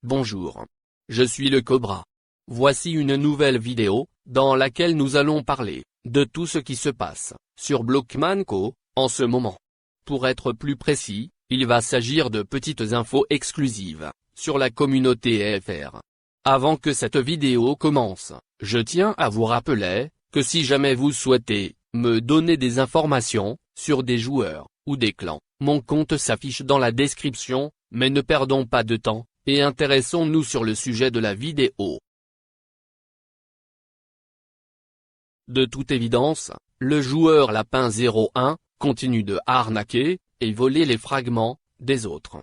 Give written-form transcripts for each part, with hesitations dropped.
Bonjour. Je suis le Cobra. Voici une nouvelle vidéo, dans laquelle nous allons parler de tout ce qui se passe sur Blockman Co. en ce moment. Pour être plus précis, il va s'agir de petites infos exclusives sur la communauté FR. Avant que cette vidéo commence, je tiens à vous rappeler que si jamais vous souhaitez me donner des informations sur des joueurs ou des clans, mon compte s'affiche dans la description, mais ne perdons pas de temps, et intéressons-nous sur le sujet de la vidéo. De toute évidence, le joueur Lapin 01 continue de arnaquer et voler les fragments des autres.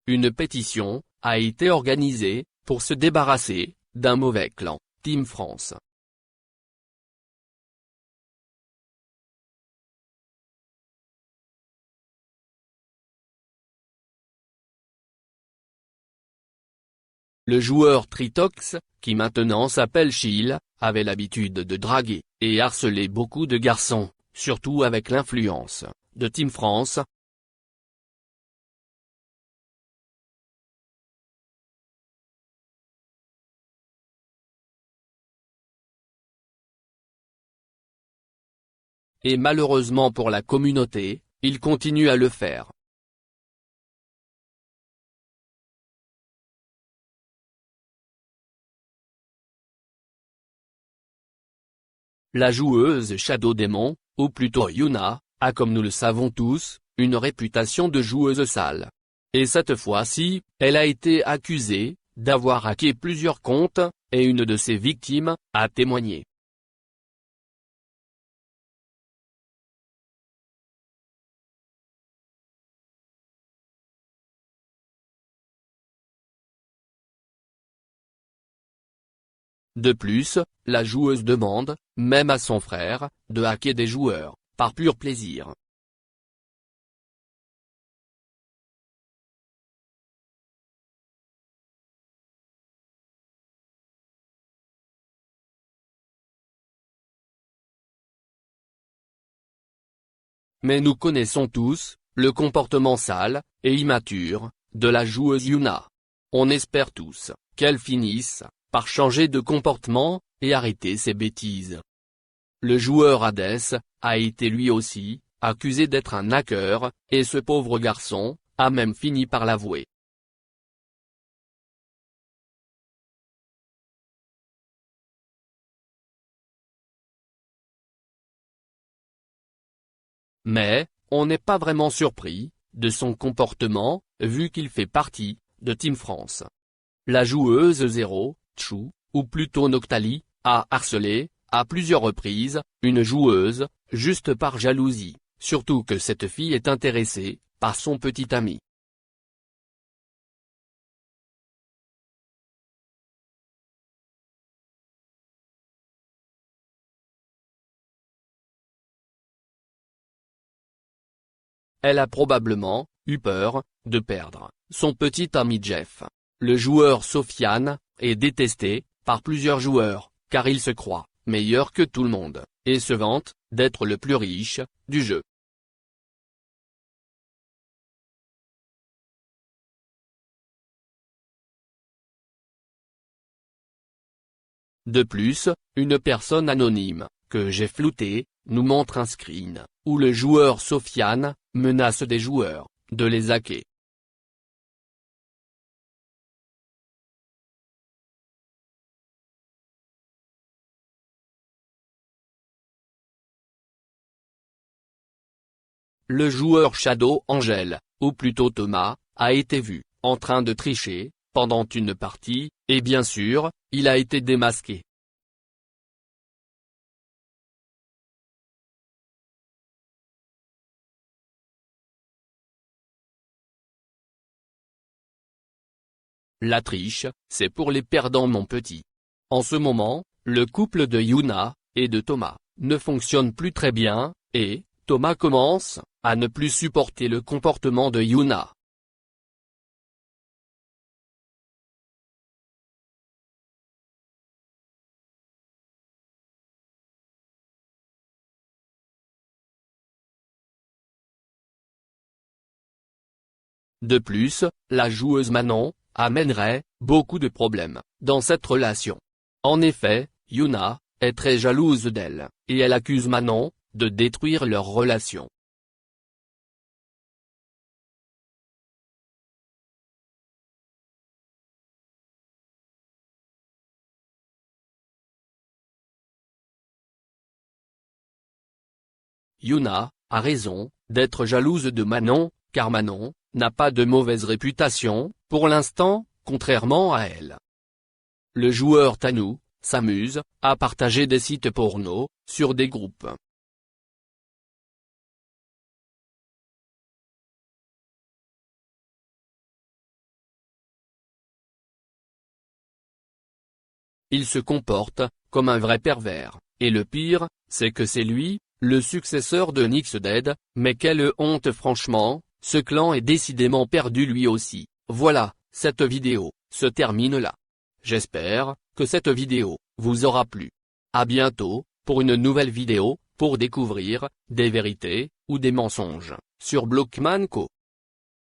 Une pétition a été organisée pour se débarrasser d'un mauvais clan, Team France. Le joueur Tritox, qui maintenant s'appelle Chill, avait l'habitude de draguer et harceler beaucoup de garçons, surtout avec l'influence de Team France. Et malheureusement pour la communauté, il continue à le faire. La joueuse Shadow Demon, ou plutôt Yuna, a comme nous le savons tous, une réputation de joueuse sale. Et cette fois-ci, elle a été accusée d'avoir hacké plusieurs comptes, et une de ses victimes a témoigné. De plus, la joueuse demande, même à son frère, de hacker des joueurs, par pur plaisir. Mais nous connaissons tous le comportement sale et immature de la joueuse Yuna. On espère tous qu'elle finisse par changer de comportement et arrêter ses bêtises. Le joueur Hades a été lui aussi accusé d'être un hacker, et ce pauvre garçon a même fini par l'avouer. Mais, on n'est pas vraiment surpris de son comportement, vu qu'il fait partie de Team France. La joueuse Zero, Chou, ou plutôt Noctali, a harcelé, à plusieurs reprises, une joueuse, juste par jalousie, surtout que cette fille est intéressée par son petit ami. Elle a probablement eu peur de perdre son petit ami Jeff. Le joueur Sofiane est détesté par plusieurs joueurs, car il se croit meilleur que tout le monde, et se vante d'être le plus riche du jeu. De plus, une personne anonyme, que j'ai floutée, nous montre un screen, où le joueur Sofiane menace des joueurs de les hacker. Le joueur Shadow Angel, ou plutôt Thomas, a été vu en train de tricher pendant une partie, et bien sûr, il a été démasqué. La triche, c'est pour les perdants mon petit. En ce moment, le couple de Yuna et de Thomas ne fonctionne plus très bien, et Thomas commence à ne plus supporter le comportement de Yuna. De plus, la joueuse Manon amènerait beaucoup de problèmes dans cette relation. En effet, Yuna est très jalouse d'elle, et elle accuse Manon de détruire leur relation. Yuna a raison d'être jalouse de Manon, car Manon n'a pas de mauvaise réputation, pour l'instant, contrairement à elle. Le joueur Tanu s'amuse à partager des sites porno sur des groupes. Il se comporte comme un vrai pervers, et le pire, c'est que c'est lui, le successeur de NixDead, mais quelle honte franchement, ce clan est décidément perdu lui aussi. Voilà, cette vidéo se termine là. J'espère que cette vidéo vous aura plu. À bientôt, pour une nouvelle vidéo, pour découvrir des vérités ou des mensonges sur Blockman Co.